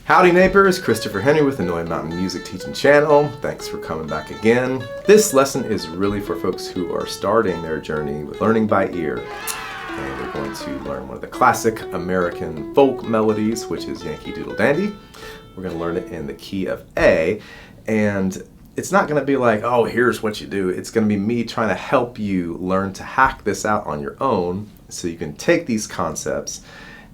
Howdy neighbors, Christopher Henry with the Noy Mountain Music Teaching Channel. Thanks for coming back again. This lesson is really for folks who are starting their journey with learning by ear. And we're going to learn one of the classic American folk melodies, which is Yankee Doodle Dandy. We're going to learn it in the key of A, and it's not going to be like, oh, here's what you do. It's going to be me trying to help you learn to hack this out on your own so you can take these concepts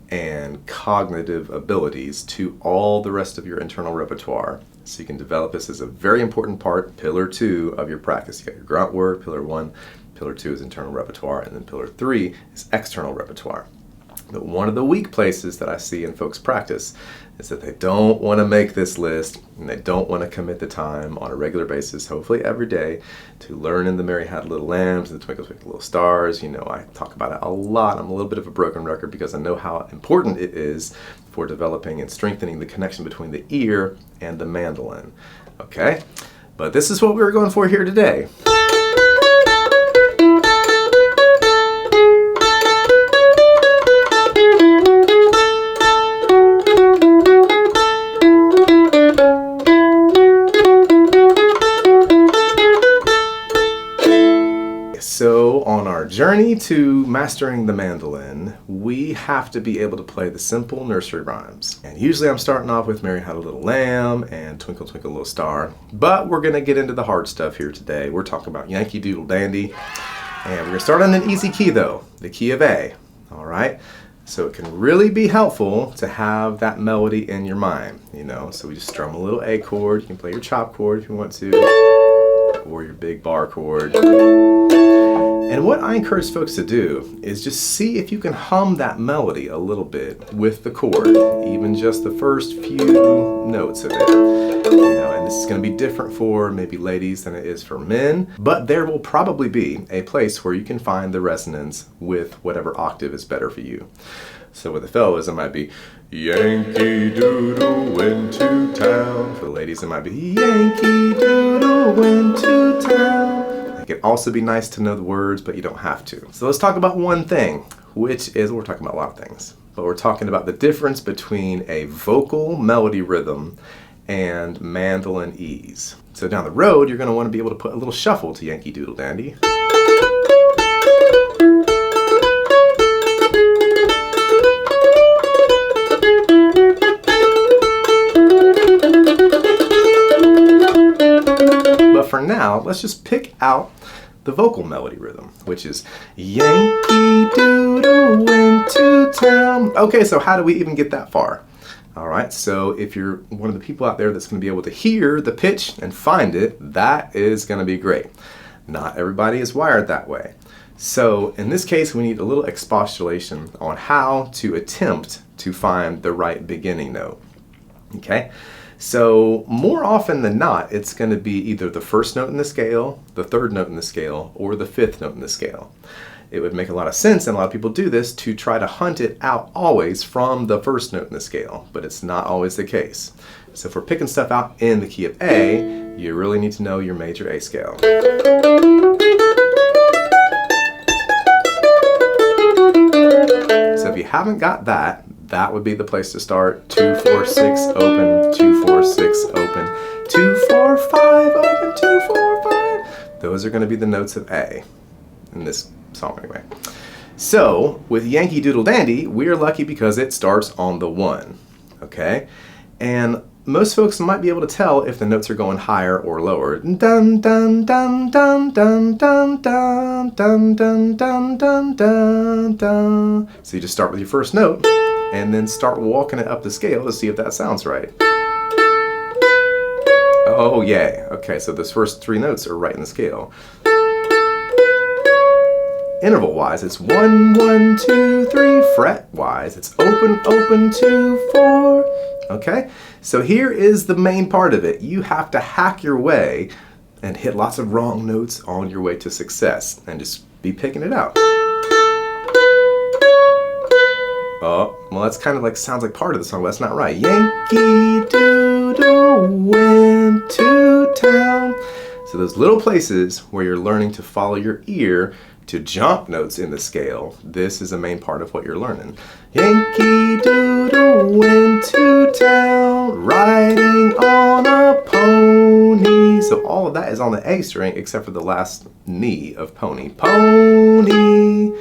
and cognitive abilities to all the rest of your internal repertoire. So you can develop this as a very important part, pillar 2 of your practice. You got your grunt work, pillar 1, pillar 2 is internal repertoire, and then pillar 3 is external repertoire. But one of the weak places that I see in folks' practice is that they don't want to make this list and they don't want to commit the time on a regular basis, hopefully every day, to learn in the Mary Had Little Lambs and the Twinkle Twinkle Little Stars. You know, I talk about it a lot. I'm a little bit of a broken record because I know how important it is for developing and strengthening the connection between the ear and the mandolin. Okay? But this is what we were going for here today. So on our journey to mastering the mandolin, we have to be able to play the simple nursery rhymes. And usually I'm starting off with Mary Had a Little Lamb and Twinkle Twinkle Little Star, but we're gonna get into the hard stuff here today. We're talking about Yankee Doodle Dandy, and we're gonna start on an easy key though, the key of A, all right? So it can really be helpful to have that melody in your mind, you know? So we just strum a little A chord. You can play your chop chord if you want to, or your big bar chord. And what I encourage folks to do is just see if you can hum that melody a little bit with the chord, even just the first few notes of it. You know, and this is going to be different for maybe ladies than it is for men, but there will probably be a place where you can find the resonance with whatever octave is better for you. So with the fellas, it might be Yankee Doodle went to town. For the ladies, it might be Yankee Doodle went to town. It can also be nice to know the words, but you don't have to. So let's talk about one thing, which is, we're talking about a lot of things, but we're talking about the difference between a vocal melody rhythm and mandolin ease. So down the road, you're going to want to be able to put a little shuffle to Yankee Doodle Dandy. But for now, let's just pick out the vocal melody rhythm, which is Yankee Doodle went to town. Okay, so how do we even get that far? All right, so if you're one of the people out there that's going to be able to hear the pitch and find it, that is going to be great. Not everybody is wired that way. So in this case, we need a little expostulation on how to attempt to find the right beginning note. Okay? So more often than not, it's going to be either the first note in the scale, the third note in the scale, or the fifth note in the scale. It would make a lot of sense, and a lot of people do this, to try to hunt it out always from the first note in the scale, but it's not always the case. So if we're picking stuff out in the key of A, you really need to know your major A scale. So if you haven't got that, that would be the place to start. 2, 4, 6, open, 2, 4, 6, open, 2, 4, 5, open, 2, 4, 5. Those are going to be the notes of A in this song anyway. So with Yankee Doodle Dandy, we're lucky because it starts on the 1, okay? And most folks might be able to tell if the notes are going higher or lower. Dun dun dun dun dun dun dun dun dun dun dun dun dun. So you just start with your first note and then start walking it up the scale to see if that sounds right. Oh yay. Okay, so those first 3 notes are right in the scale. Interval wise, it's 1, 1, 2, 3. Fret wise, it's open, open, 2, 4. Okay, so here is the main part of it. You have to hack your way and hit lots of wrong notes on your way to success, and just be picking it out. Oh, well, that's kind of like, sounds like part of the song, but that's not right. Yankee Doodle went to town. So those little places where you're learning to follow your ear to jump notes in the scale, this is a main part of what you're learning. Yankee Doodle went to town. riding on a pony. So all of that is on the A string except for the last knee of pony. Pony.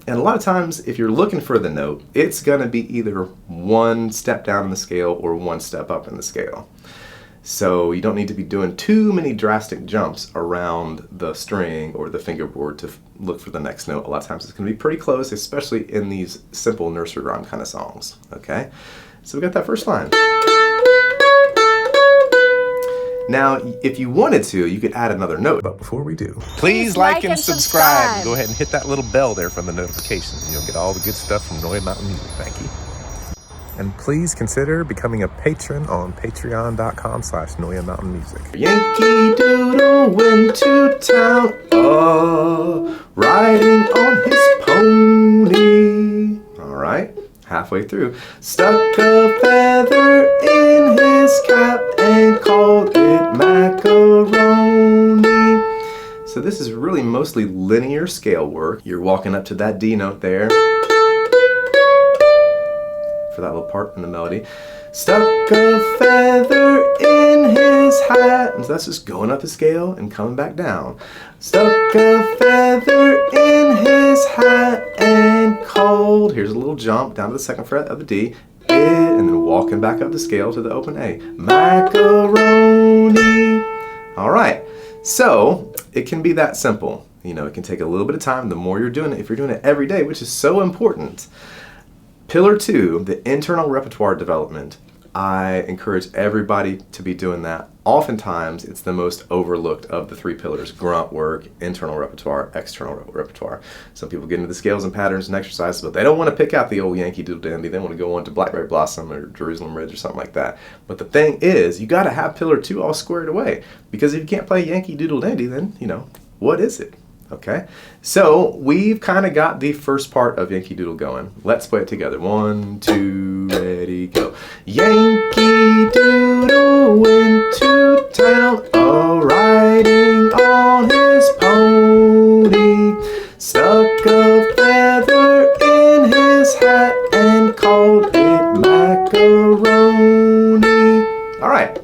And a lot of times if you're looking for the note, it's going to be either one step down in the scale or one step up in the scale. So you don't need to be doing too many drastic jumps around the string or the fingerboard to look for the next note. A lot of times it's going to be pretty close, especially in these simple nursery rhyme kind of songs. Okay, so we got that first line. Now, if you wanted to, you could add another note. But before we do, please like and subscribe. Go ahead and hit that little bell there for the notifications, and you'll get all the good stuff from Noya Mountain Music. Thank you. And please consider becoming a patron on patreon.com/Noya Mountain Music. Yankee Doodle went to town, riding on his pony. All right, halfway through. Stuck a feather in his cap and called it macaroni. So this is really mostly linear scale work. You're walking up to that D note there for that little part in the melody. Stuck a feather in his hat. And so that's just going up the scale and coming back down. Stuck a feather in his hat and called. Here's a little jump down to the second fret of the D. And then walking back up the scale to the open A. Macaroni. All right. So it can be that simple. You know, it can take a little bit of time. The more you're doing it, if you're doing it every day, which is so important. Pillar 2, the internal repertoire development. I encourage everybody to be doing that. Oftentimes, it's the most overlooked of the 3 pillars: grunt work, internal repertoire, external repertoire. Some people get into the scales and patterns and exercises, but they don't want to pick out the old Yankee Doodle Dandy. They want to go on to Blackberry Blossom or Jerusalem Ridge or something like that. But the thing is, you got to have pillar 2 all squared away. Because if you can't play Yankee Doodle Dandy, then, you know, what is it? Okay, so we've kind of got the first part of Yankee Doodle going. Let's play it together. 1, 2, ready, go. Yankee Doodle went to town, riding on his pony. Stuck a feather in his hat and called it macaroni. All right,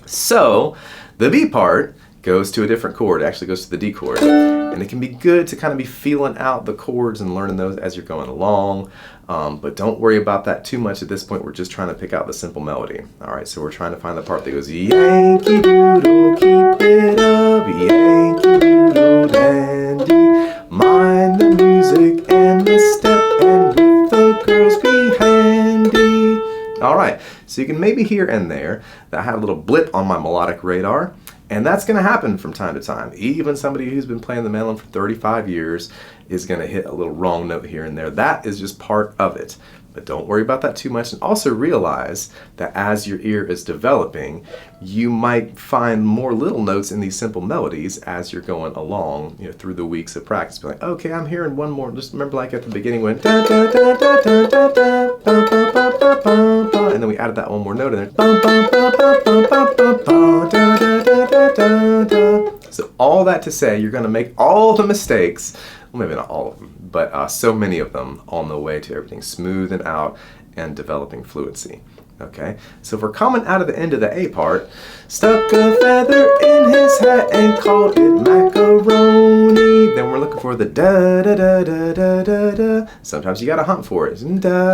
so the B part goes to a different chord. It actually goes to the D chord. And it can be good to kind of be feeling out the chords and learning those as you're going along. But don't worry about that too much at this point. We're just trying to pick out the simple melody. All right, so we're trying to find the part that goes Yankee Doodle, keep it up, Yankee Doodle dandy. Mind the music and the step, and with the girls be handy. All right, so you can maybe hear in there that I had a little blip on my melodic radar. And that's going to happen from time to time. Even somebody who's been playing the mandolin for 35 years is going to hit a little wrong note here and there. That is just part of it. But don't worry about that too much. And also realize that as your ear is developing, you might find more little notes in these simple melodies as you're going along, you know, through the weeks of practice. Be like, okay, I'm hearing one more. Just remember, like at the beginning when da da da da da da da ba ba ba ba ba ba, and then we added that one more note in there. Ba ba ba ba ba ba ba ba da da da da da. So all that to say, you're going to make all the mistakes. Well, maybe not all of them, but so many of them on the way to everything smoothing out and developing fluency. Okay, so if we're coming out of the end of the A part, stuck a feather in his hat and called it macaroni. Then we're looking for the da da da da da da da. Sometimes you gotta hunt for it. Da,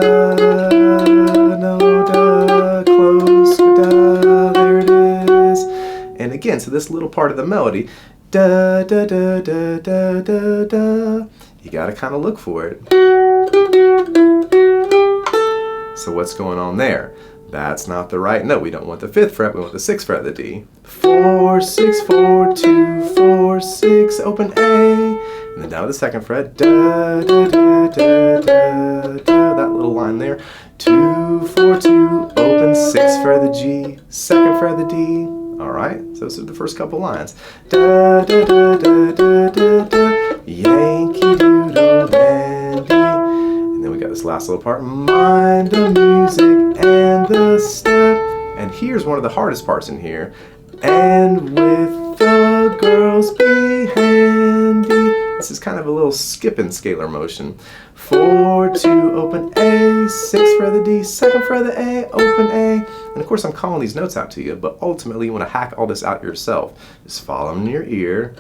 no, da, close, da, there it is. And again, so this little part of the melody, da da da da da da da, you gotta kind of look for it. So what's going on there? That's not the right note. We don't want the 5th fret, we want the 6th fret of the D. 4, 6, 4, 2, 4, 6, open A. And then down to the 2nd fret, da da da da da da, that little line there. 2, 4, 2, open 6th fret of the G, 2nd fret of the D. All right, so those are the first couple lines. Da da da da da da da, Yankee Doodle dandy. And then we got this last little part, mind the music and the step. And here's one of the hardest parts in here. And with the girls be handy. This is kind of a little skipping scalar motion. 4, 2, open A, 6 for the D, 2nd for the A, open A. And of course I'm calling these notes out to you, but ultimately you want to hack all this out yourself. Just follow them in your ear.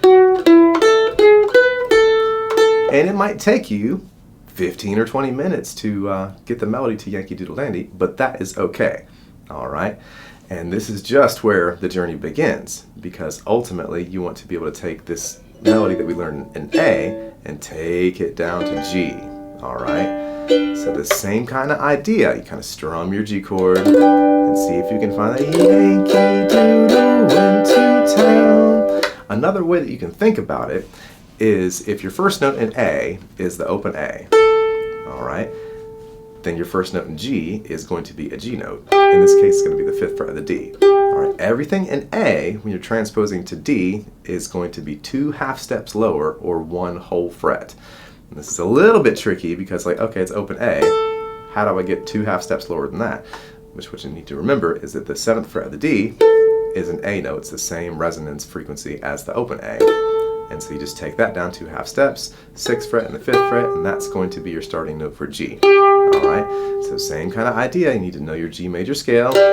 And it might take you 15 or 20 minutes to get the melody to Yankee Doodle Dandy, but that is okay. All right. And this is just where the journey begins, because ultimately you want to be able to take this melody that we learned in A and take it down to G. All right. So the same kind of idea. You kind of strum your G chord and see if you can find that Yankee Doodle went to town. Another way that you can think about it is if your first note in A is the open A, all right, then your first note in G is going to be a G note. In this case, it's going to be the 5th fret of the D. All right, everything in A, when you're transposing to D, is going to be 2 half steps lower or 1 whole fret. And this is a little bit tricky because, like, okay, it's open A. How do I get 2 half steps lower than that? Which what you need to remember is that the 7th fret of the D is an A note. It's the same resonance frequency as the open A. And so you just take that down 2 half steps, 6th fret and the 5th fret, and that's going to be your starting note for G. All right, so same kind of idea. You need to know your G major scale. Those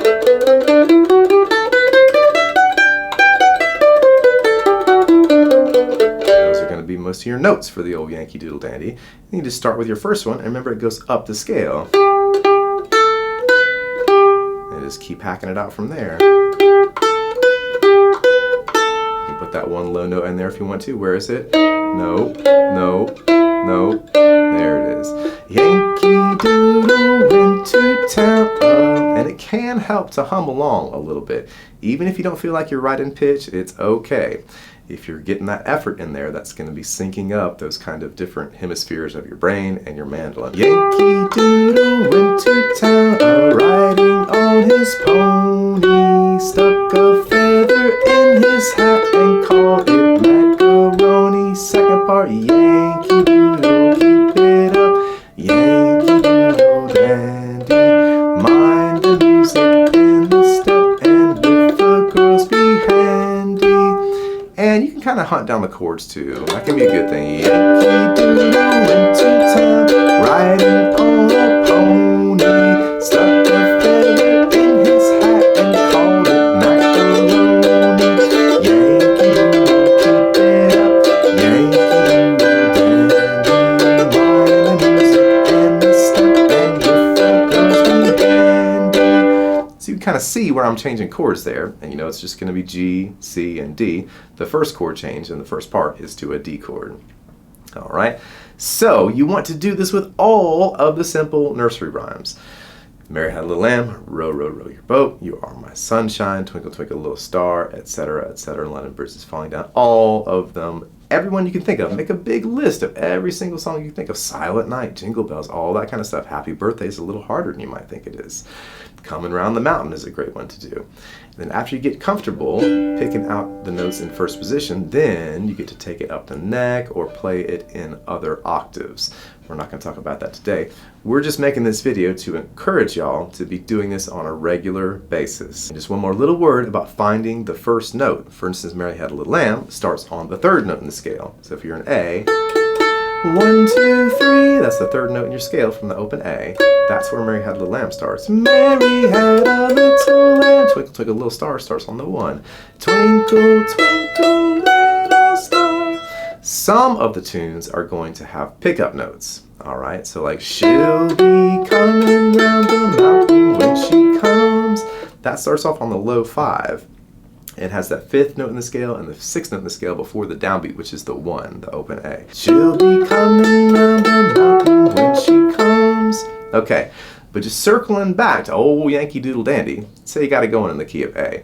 are going to be most of your notes for the old Yankee Doodle Dandy. You need to start with your first one, and remember it goes up the scale. And just keep hacking it out from there. Put that one low note in there if you want to. Where is it? No, no, no. There it is. Yankee Doodle went to town. And it can help to hum along a little bit. Even if you don't feel like you're right in pitch, it's okay. If you're getting that effort in there, that's going to be syncing up those kind of different hemispheres of your brain and your mandolin. Yankee Doodle went to town, riding on his pony, stuck a feather in his hat and called it macaroni. Second part, Yankee Doodle, keep it up, Yankee Doodle Dandy, mind the music and the step, and with the girls be handy. And you can kind of hunt down the chords too. That can be a good thing. Yankee Doodle went to town, riding on a pony, stuck a feather in his hat and called it macaroni. Yankee Doodle, keep it up, Yankee Doodle Dandy, mind the music and the step, and with the girls be handy. So you can kind of see where I'm changing chords there, and you know it's just going to be G, C, and D. The first chord change in the first part is to a D chord. All right, so you want to do this with all of the simple nursery rhymes. Mary had a little lamb, row, row, row your boat, you are my sunshine, twinkle, twinkle, little star, etc., etc., London Bridge is falling down. All of them, everyone you can think of. Make a big list of every single song you can think of. Silent Night, Jingle Bells, all that kind of stuff. Happy Birthday is a little harder than you might think it is. Coming Round the Mountain is a great one to do. And then after you get comfortable picking out the notes in first position, then you get to take it up the neck or play it in other octaves. We're not going to talk about that today. We're just making this video to encourage y'all to be doing this on a regular basis. And just one more little word about finding the first note. For instance, Mary Had a Little Lamb starts on the 3rd note in the scale. So if you're an A, 1, 2, 3, that's the 3rd note in your scale from the open A. That's where Mary Had a Little Lamb starts. Mary had a little lamb, twinkle, twinkle, little star starts on the 1. Twinkle, twinkle, little star. Some of the tunes are going to have pickup notes. All right, so like she'll be coming round the mountain when she comes. That starts off on the low 5. It has that 5th note in the scale and the 6th note in the scale before the downbeat, which is the 1, the open A. She'll be coming round the mountain when she comes. Okay, but just circling back to old Yankee Doodle Dandy, say you got it going in the key of A.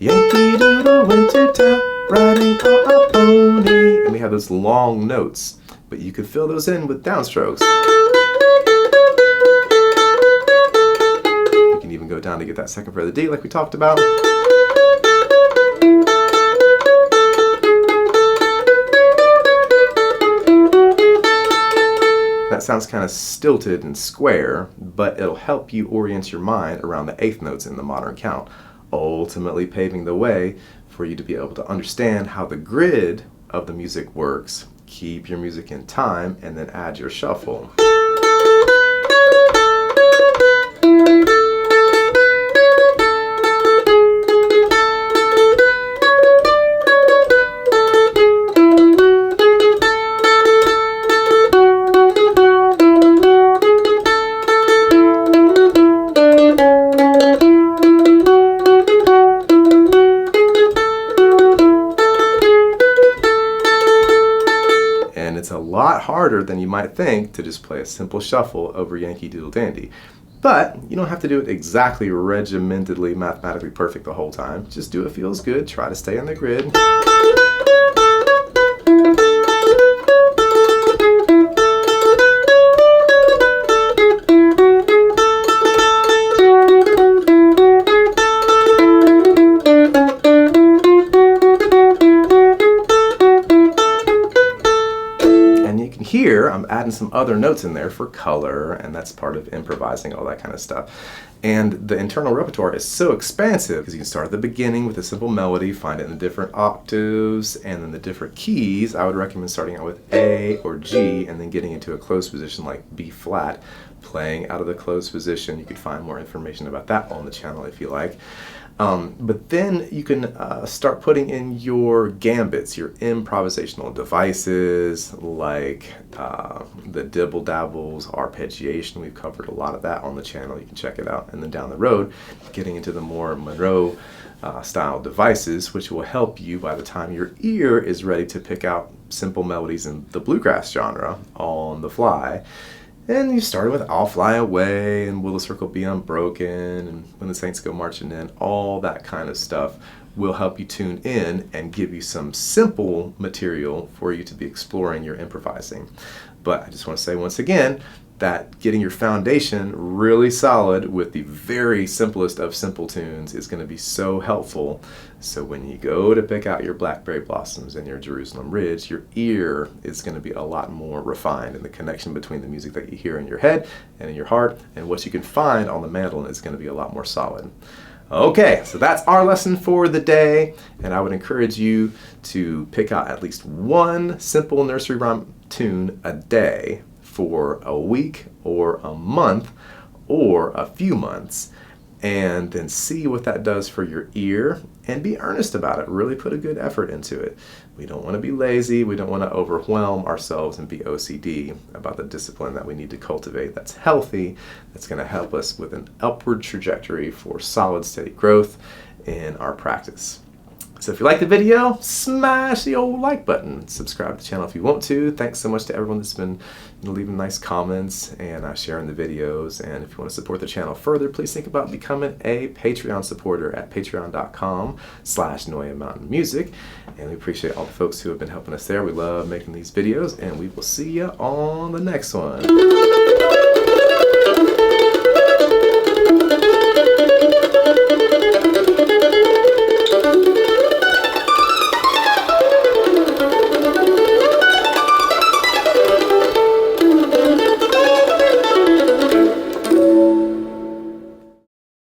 Yankee Doodle went to town, riding on a pony. And we have those long notes, but you could fill those in with downstrokes. You can even go down to get that 2nd fret of the D like we talked about. That sounds kind of stilted and square, but it'll help you orient your mind around the 8th notes in the modern count, ultimately paving the way for you to be able to understand how the grid of the music works keep your music in time, and then add your shuffle. It's a lot harder than you might think to just play a simple shuffle over Yankee Doodle Dandy. But you don't have to do it exactly regimentedly, mathematically perfect the whole time. Just do what feels good. Try to stay on the grid. Here, I'm adding some other notes in there for color, and that's part of improvising, all that kind of stuff. And the internal repertoire is so expansive because you can start at the beginning with a simple melody, find it in the different octaves, and then the different keys. I would recommend starting out with A or G and then getting into a closed position like B flat, playing out of the closed position. You could find more information about that on the channel if you like. But then you can start putting in your gambits, your improvisational devices, like the dibble dabbles, arpeggiation. We've covered a lot of that on the channel. You can check it out. And then down the road, getting into the more Monroe style devices, which will help you by the time your ear is ready to pick out simple melodies in the bluegrass genre on the fly. And you started with I'll Fly Away and Will the Circle Be Unbroken and When the Saints Go Marching In. All that kind of stuff will help you tune in and give you some simple material for you to be exploring your improvising. But I just want to say once again that getting your foundation really solid with the very simplest of simple tunes is going to be so helpful. So when you go to pick out your Blackberry Blossoms and your Jerusalem Ridge, your ear is going to be a lot more refined, and the connection between the music that you hear in your head and in your heart and what you can find on the mandolin is going to be a lot more solid. Okay, so that's our lesson for the day, and I would encourage you to pick out at least one simple nursery rhyme tune a day for a week or a month or a few months, and then see what that does for your ear and be earnest about it. Really put a good effort into it. We don't want to be lazy. We don't want to overwhelm ourselves and be OCD about the discipline that we need to cultivate that's healthy, that's going to help us with an upward trajectory for solid, steady growth in our practice. So if you like the video, smash the old like button. Subscribe to the channel if you want to. Thanks so much to everyone that's been leaving nice comments and sharing the videos. And if you want to support the channel further, please think about becoming a Patreon supporter at patreon.com/NoyaMountainMusic. And we appreciate all the folks who have been helping us there. We love making these videos, and we will see you on the next one.